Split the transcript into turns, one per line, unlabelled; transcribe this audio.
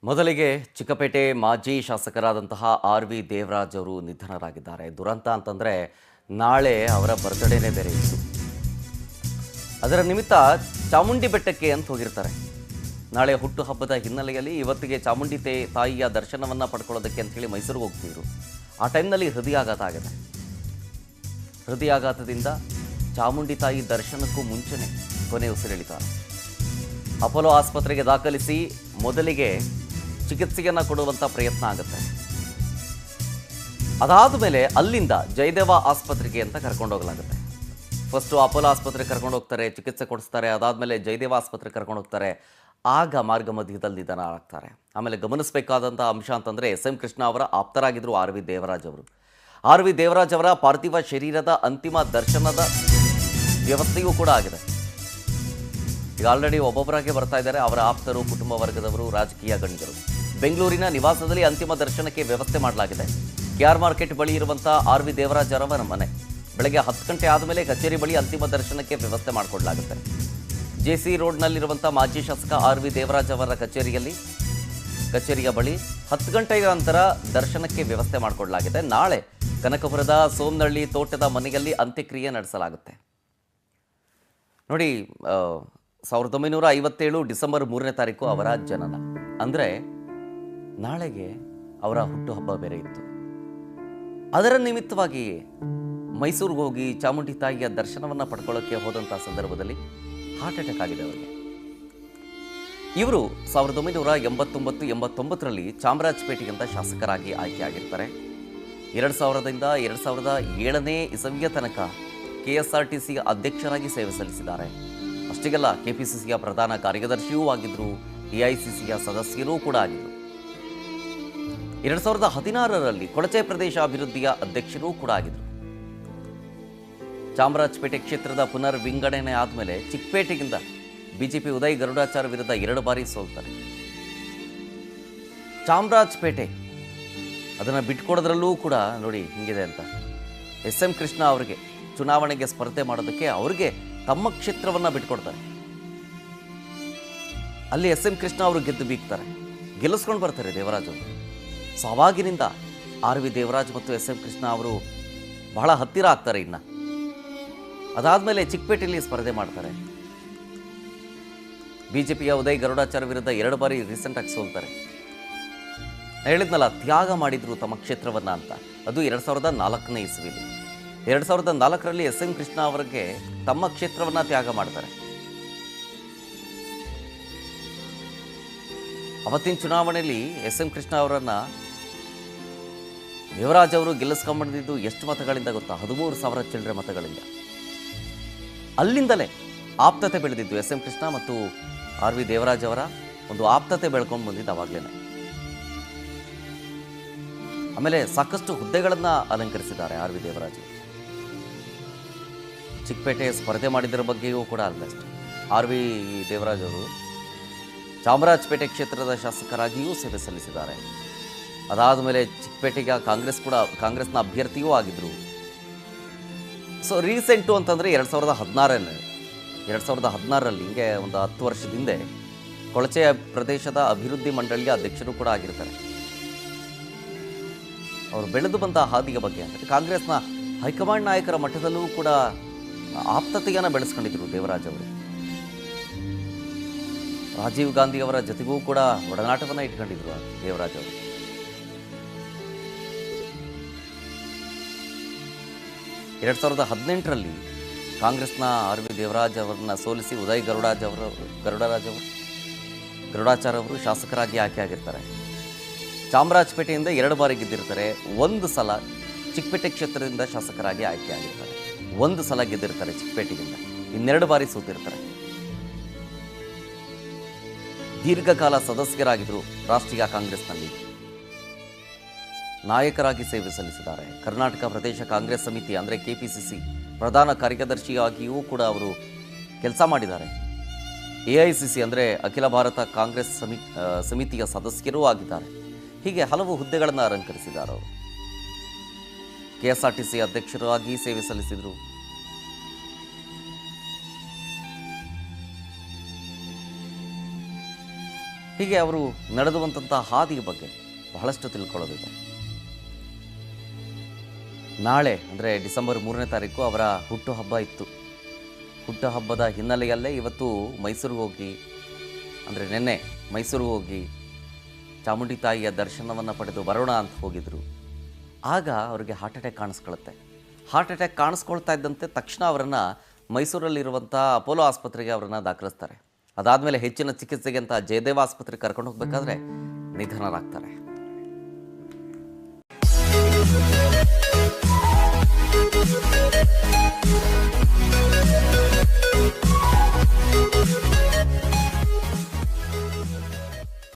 ಮೊದಲಿಗೆ ಚಿಕ್ಕಪೇಟೆ ಮಾಜಿ ಶಾಸಕರಾದಂತಹ ಆರ್.ವಿ. ದೇವರಾಜ್ ಅವರು ನಿಧನರಾಗಿದ್ದಾರೆ. ದುರಂತ ಅಂತಂದರೆ ನಾಳೆ ಅವರ ಬರ್ತ್ಡೇನೇ ಬೇರೆ ಇತ್ತು. ಅದರ ನಿಮಿತ್ತ ಚಾಮುಂಡಿ ಬೆಟ್ಟಕ್ಕೆ ಅಂತ ಹೋಗಿರ್ತಾರೆ. ನಾಳೆ ಹುಟ್ಟುಹಬ್ಬದ ಹಿನ್ನೆಲೆಯಲ್ಲಿ ಇವತ್ತಿಗೆ ಚಾಮುಂಡಿ ತಾಯಿಯ ದರ್ಶನವನ್ನು ಪಡ್ಕೊಳ್ಳೋದಕ್ಕೆ ಅಂತೇಳಿ ಮೈಸೂರಿಗೆ ಹೋಗ್ತಿದ್ರು. ಆ ಟೈಮ್ನಲ್ಲಿ ಹೃದಯಾಘಾತ ಆಗಿದೆ. ಹೃದಯಾಘಾತದಿಂದ ಚಾಮುಂಡಿ ತಾಯಿ ದರ್ಶನಕ್ಕೂ ಮುಂಚೆನೇ ಕೊನೆ ಉಸಿರೆಳಿತಾರೆ. ಅಪೋಲೋ ಆಸ್ಪತ್ರೆಗೆ ದಾಖಲಿಸಿ ಮೊದಲಿಗೆ ಚಿಕಿತ್ಸೆಯನ್ನು ಕೊಡುವಂಥ ಪ್ರಯತ್ನ ಆಗುತ್ತೆ. ಅದಾದ ಮೇಲೆ ಅಲ್ಲಿಂದ ಜಯದೇವ ಆಸ್ಪತ್ರೆಗೆ ಅಂತ ಕರ್ಕೊಂಡು ಹೋಗಲಾಗುತ್ತೆ. ಫಸ್ಟು ಅಪೋಲೋ ಆಸ್ಪತ್ರೆಗೆ ಕರ್ಕೊಂಡು ಹೋಗ್ತಾರೆ, ಚಿಕಿತ್ಸೆ ಕೊಡಿಸ್ತಾರೆ. ಅದಾದಮೇಲೆ ಜಯದೇವ ಆಸ್ಪತ್ರೆಗೆ ಕರ್ಕೊಂಡು ಹೋಗ್ತಾರೆ. ಆಗ ಮಾರ್ಗ ಮಧ್ಯದಲ್ಲಿ ನಿಧನ ಆಗ್ತಾರೆ. ಆಮೇಲೆ ಗಮನಿಸಬೇಕಾದಂಥ ಅಂಶ ಅಂತಂದರೆ ಎಸ್.ಎಂ. ಕೃಷ್ಣ ಅವರ ಆಪ್ತರಾಗಿದ್ದರು ಆರ್.ವಿ. ದೇವರಾಜ್ ಅವರು. ಆರ್.ವಿ. ದೇವರಾಜ್ ಅವರ ಪಾರ್ಥಿವ ಶರೀರದ ಅಂತಿಮ ದರ್ಶನದ ವ್ಯವಸ್ಥೆಯೂ ಕೂಡ ಆಗಿದೆ. ಈಗ ಆಲ್ರೆಡಿ ಒಬ್ಬೊಬ್ಬರಾಗೆ ಬರ್ತಾ ಇದ್ದಾರೆ ಅವರ ಆಪ್ತರು, ಕುಟುಂಬ ವರ್ಗದವರು, ರಾಜಕೀಯ ಗಣ್ಯರು. ಬೆಂಗಳೂರಿನ ನಿವಾಸದಲ್ಲಿ ಅಂತಿಮ ದರ್ಶನಕ್ಕೆ ವ್ಯವಸ್ಥೆ ಮಾಡಲಾಗಿದೆ. ಕೆಆರ್ ಮಾರ್ಕೆಟ್ ಬಳಿ ಇರುವಂಥ ಆರ್.ವಿ. ದೇವರಾಜ್ ಅವರ ಮನೆ. ಬೆಳಗ್ಗೆ 10 ಗಂಟೆ ಆದಮೇಲೆ ಕಚೇರಿ ಬಳಿ ಅಂತಿಮ ದರ್ಶನಕ್ಕೆ ವ್ಯವಸ್ಥೆ ಮಾಡಿಕೊಡಲಾಗುತ್ತೆ. ಜೆ.ಸಿ. ರೋಡ್ನಲ್ಲಿರುವಂಥ ಮಾಜಿ ಶಾಸಕ ಆರ್.ವಿ. ದೇವರಾಜ್ ಅವರ ಕಚೇರಿಯ ಬಳಿ 10 ಗಂಟೆಯ ನಂತರ ದರ್ಶನಕ್ಕೆ ವ್ಯವಸ್ಥೆ ಮಾಡಿಕೊಡಲಾಗಿದೆ. ನಾಳೆ ಕನಕಪುರದ ಸೋಮನಹಳ್ಳಿ ತೋಟದ ಮನೆಯಲ್ಲಿ ಅಂತ್ಯಕ್ರಿಯೆ ನಡೆಸಲಾಗುತ್ತೆ. ನೋಡಿ, 1957 ಡಿಸೆಂಬರ್ 3ನೇ ತಾರೀಕು ಅವರ ಜನನ. ಅಂದರೆ ನಾಳೆಗೆ ಅವರ ಹುಟ್ಟುಹಬ್ಬ ಬೇರೆ ಇತ್ತು. ಅದರ ನಿಮಿತ್ತವಾಗಿ ಮೈಸೂರಿಗೆ ಹೋಗಿ ಚಾಮುಂಡಿ ತಾಯಿಯ ದರ್ಶನವನ್ನು ಪಡ್ಕೊಳ್ಳೋಕ್ಕೆ ಹೋದಂಥ ಸಂದರ್ಭದಲ್ಲಿ ಹಾರ್ಟ್ ಅಟ್ಯಾಕ್ ಆಗಿದೆ ಅವರಿಗೆ. ಇವರು 1989 ಚಾಮರಾಜಪೇಟೆಯಿಂದ ಶಾಸಕರಾಗಿ ಆಯ್ಕೆಯಾಗಿರ್ತಾರೆ. 2000ರಿಂದ 2007ನೇ ಇಸವಿಯ ತನಕ KSRTC ಅಧ್ಯಕ್ಷರಾಗಿ ಸೇವೆ ಸಲ್ಲಿಸಿದ್ದಾರೆ. ಅಷ್ಟಿಗೆಲ್ಲ KPCCಯ ಪ್ರಧಾನ ಕಾರ್ಯದರ್ಶಿಯೂ ಆಗಿದ್ದರು, AICCಯ ಸದಸ್ಯರೂ ಕೂಡ ಆಗಿದ್ದರು. 2016ರಲ್ಲಿ ಕೊಳಚೆ ಪ್ರದೇಶ ಅಭಿವೃದ್ಧಿಯ ಅಧ್ಯಕ್ಷರೂ ಕೂಡ ಆಗಿದ್ದರು. ಚಾಮರಾಜಪೇಟೆ ಕ್ಷೇತ್ರದ ಪುನರ್ ವಿಂಗಡಣೆ ಆದಮೇಲೆ ಚಿಕ್ಕಪೇಟೆಗಿಂದ ಬಿಜೆಪಿ ಉದಯ್ ಗರುಡಾಚಾರ್ ವಿರುದ್ಧ 2 ಬಾರಿ ಸೋಲ್ತಾರೆ. ಚಾಮರಾಜಪೇಟೆ ಅದನ್ನು ಬಿಟ್ಕೊಡೋದ್ರಲ್ಲೂ ಕೂಡ ನೋಡಿ ಹಿಂಗಿದೆ ಅಂತ. ಎಸ್.ಎಂ. ಕೃಷ್ಣ ಅವರಿಗೆ ಚುನಾವಣೆಗೆ ಸ್ಪರ್ಧೆ ಮಾಡೋದಕ್ಕೆ ಅವ್ರಿಗೆ ತಮ್ಮ ಕ್ಷೇತ್ರವನ್ನು ಬಿಟ್ಕೊಡ್ತಾರೆ. ಅಲ್ಲಿ ಎಸ್.ಎಂ. ಕೃಷ್ಣ ಅವರು ಗೆದ್ದು ಬೀಗ್ತಾರೆ, ಗೆಲ್ಲಿಸ್ಕೊಂಡು ಬರ್ತಾರೆ ದೇವರಾಜ್ ಅವರು. ಸೊ ಅವಾಗಿನಿಂದ ಆರ್.ವಿ. ದೇವರಾಜ್ ಮತ್ತು ಎಸ್.ಎಂ. ಕೃಷ್ಣ ಅವರು ಬಹಳ ಹತ್ತಿರ ಆಗ್ತಾರೆ. ಇನ್ನು ಅದಾದಮೇಲೆ ಚಿಕ್ಕಪೇಟೆಯಲ್ಲಿ ಸ್ಪರ್ಧೆ ಮಾಡ್ತಾರೆ. ಬಿಜೆಪಿಯ ಉದಯ್ ಗರುಡಾಚಾರ್ ವಿರುದ್ಧ 2 ಬಾರಿ ರೀಸೆಂಟಾಗಿ ಸೋಲ್ತಾರೆ. ಹೇಳಿದ್ನಲ್ಲ, ತ್ಯಾಗ ಮಾಡಿದ್ರು ತಮ್ಮ ಕ್ಷೇತ್ರವನ್ನ ಅಂತ. ಅದು 2004ನೇ ಇಸ್ವಿಲಿ. 2004ರಲ್ಲಿ ಎಸ್.ಎಂ. ಕೃಷ್ಣ ಅವರಿಗೆ ತಮ್ಮ ಕ್ಷೇತ್ರವನ್ನ ತ್ಯಾಗ ಮಾಡ್ತಾರೆ. ಅವತ್ತಿನ ಚುನಾವಣೆಯಲ್ಲಿ ಎಸ್.ಎಂ. ಕೃಷ್ಣ ಅವರನ್ನ ದೇವರಾಜ್ ಅವರು ಗೆಲ್ಲಿಸ್ಕೊಂಡ್ಬಂದಿದ್ದು ಎಷ್ಟು ಮತಗಳಿಂದ ಗೊತ್ತಾ? 13,000 ಚಿಲ್ಲರೆ ಮತಗಳಿಂದ. ಅಲ್ಲಿಂದಲೇ ಆಪ್ತತೆ ಬೆಳೆದಿದ್ದು ಎಸ್.ಎಂ. ಕೃಷ್ಣ ಮತ್ತು ಆರ್.ವಿ. ದೇವರಾಜ್ ಅವರ ಒಂದು ಆಪ್ತತೆ ಬೆಳ್ಕೊಂಡು ಬಂದಿದ್ದು ಅವಾಗಲೇ. ಆಮೇಲೆ ಸಾಕಷ್ಟು ಹುದ್ದೆಗಳನ್ನು ಅಲಂಕರಿಸಿದ್ದಾರೆ ಆರ್.ವಿ. ದೇವರಾಜ್. ಚಿಕ್ಕಪೇಟೆ ಸ್ಪರ್ಧೆ ಮಾಡಿದ್ದರ ಬಗ್ಗೆಯೂ ಕೂಡ ಅಲ್ಲಷ್ಟು. ಆರ್.ವಿ. ದೇವರಾಜ್ ಅವರು ಚಾಮರಾಜಪೇಟೆ ಕ್ಷೇತ್ರದ ಶಾಸಕರಾಗಿಯೂ ಸೇವೆ ಸಲ್ಲಿಸಿದ್ದಾರೆ. ಅದಾದ ಮೇಲೆ ಚಿಕ್ಕಪೇಟೆಗೆ ಕಾಂಗ್ರೆಸ್ನ ಅಭ್ಯರ್ಥಿಯೂ ಆಗಿದ್ದರು. ಸೊ ರೀಸೆಂಟು ಅಂತಂದರೆ 2016ರಲ್ಲಿ ಹಿಂಗೆ ಒಂದು 10 ವರ್ಷದ ಹಿಂದೆ ಕೊಳಚೆ ಪ್ರದೇಶದ ಅಭಿವೃದ್ಧಿ ಮಂಡಳಿಯ ಅಧ್ಯಕ್ಷರು ಕೂಡ ಆಗಿರ್ತಾರೆ. ಅವರು ಬೆಳೆದು ಬಂದ ಹಾದಿಯ ಬಗ್ಗೆ ಅಂದರೆ ಕಾಂಗ್ರೆಸ್ನ ಹೈಕಮಾಂಡ್ ನಾಯಕರ ಮಟ್ಟದಲ್ಲೂ ಕೂಡ ಆಪ್ತತೆಯನ್ನು ಬೆಳೆಸ್ಕೊಂಡಿದ್ರು ದೇವರಾಜ್ ಅವರು. ರಾಜೀವ್ ಗಾಂಧಿ ಅವರ ಜೊತೆಗೂ ಕೂಡ ಒಡನಾಟವನ್ನು ಇಟ್ಕೊಂಡಿದ್ರು ದೇವರಾಜ್ ಅವರು. ಎರಡ್ 2018ರಲ್ಲಿ ಕಾಂಗ್ರೆಸ್ನ ಆರ್.ವಿ. ದೇವರಾಜ್ ಅವರನ್ನ ಸೋಲಿಸಿ ಉದಯ್ ಗರುಡಾಚಾರ್ ಅವರು ಶಾಸಕರಾಗಿ ಆಯ್ಕೆಯಾಗಿರ್ತಾರೆ. ಚಾಮರಾಜಪೇಟೆಯಿಂದ 2 ಬಾರಿ ಗೆದ್ದಿರ್ತಾರೆ. 1 ಸಲ ಚಿಕ್ಕಪೇಟೆ ಕ್ಷೇತ್ರದಿಂದ ಶಾಸಕರಾಗಿ ಆಯ್ಕೆಯಾಗಿರ್ತಾರೆ. 1 ಸಲ ಗೆದ್ದಿರ್ತಾರೆ ಚಿಕ್ಕಪೇಟೆಯಿಂದ, 2 ಬಾರಿ ಸೋತಿರ್ತಾರೆ. ದೀರ್ಘಕಾಲ ಸದಸ್ಯರಾಗಿದ್ದರು ರಾಷ್ಟ್ರೀಯ ಕಾಂಗ್ರೆಸ್ನಲ್ಲಿ. ನಾಯಕರಾಗಿ ಸೇವೆ ಸಲ್ಲಿಸಿದ್ದಾರೆ. ಕರ್ನಾಟಕ ಪ್ರದೇಶ ಕಾಂಗ್ರೆಸ್ ಸಮಿತಿ ಅಂದರೆ KPCC ಪ್ರಧಾನ ಕಾರ್ಯದರ್ಶಿಯಾಗಿಯೂ ಕೂಡ ಅವರು ಕೆಲಸ ಮಾಡಿದ್ದಾರೆ. AICC ಅಂದರೆ ಅಖಿಲ ಭಾರತ ಕಾಂಗ್ರೆಸ್ ಸಮಿತಿಯ ಸದಸ್ಯರೂ ಆಗಿದ್ದಾರೆ. ಹೀಗೆ ಹಲವು ಹುದ್ದೆಗಳನ್ನು ಅಲಂಕರಿಸಿದ್ದಾರೆ ಅವರು. KSRTC ಅಧ್ಯಕ್ಷರಾಗಿ ಸೇವೆ ಸಲ್ಲಿಸಿದರು. ಹೀಗೆ ಅವರು ನಡೆದುವಂಥ ಹಾದಿಯ ಬಗ್ಗೆ ಬಹಳಷ್ಟು ತಿಳ್ಕೊಳ್ಳೋದಿದೆ. ನಾಳೆ ಅಂದರೆ ಡಿಸೆಂಬರ್ 3ನೇ ತಾರೀಕು ಅವರ ಹುಟ್ಟುಹಬ್ಬ ಇತ್ತು. ಹುಟ್ಟುಹಬ್ಬದ ಹಿನ್ನೆಲೆಯಲ್ಲೇ ಇವತ್ತು ಮೈಸೂರಿಗೆ ಹೋಗಿ, ಅಂದರೆ ನಿನ್ನೆ ಮೈಸೂರಿಗೆ ಹೋಗಿ ಚಾಮುಂಡಿ ತಾಯಿಯ ದರ್ಶನವನ್ನು ಪಡೆದು ಬರೋಣ ಅಂತ ಹೋಗಿದ್ರು. ಆಗ ಅವರಿಗೆ ಹಾರ್ಟ್ ಅಟ್ಯಾಕ್ ಕಾಣಿಸ್ಕೊಳ್ಳುತ್ತೆ. ಹಾರ್ಟ್ ಅಟ್ಯಾಕ್ ಕಾಣಿಸ್ಕೊಳ್ತಾ ಇದ್ದಂತೆ ತಕ್ಷಣ ಅವರನ್ನು ಮೈಸೂರಲ್ಲಿರುವಂಥ ಅಪೋಲೋ ಆಸ್ಪತ್ರೆಗೆ ಅವರನ್ನು ದಾಖಲಿಸ್ತಾರೆ. ಅದಾದಮೇಲೆ ಹೆಚ್ಚಿನ ಚಿಕಿತ್ಸೆಗೆ ಅಂತ ಜಯದೇವ ಆಸ್ಪತ್ರೆಗೆ ಕರ್ಕೊಂಡು ಹೋಗಬೇಕಾದ್ರೆ ನಿಧನರಾಗ್ತಾರೆ.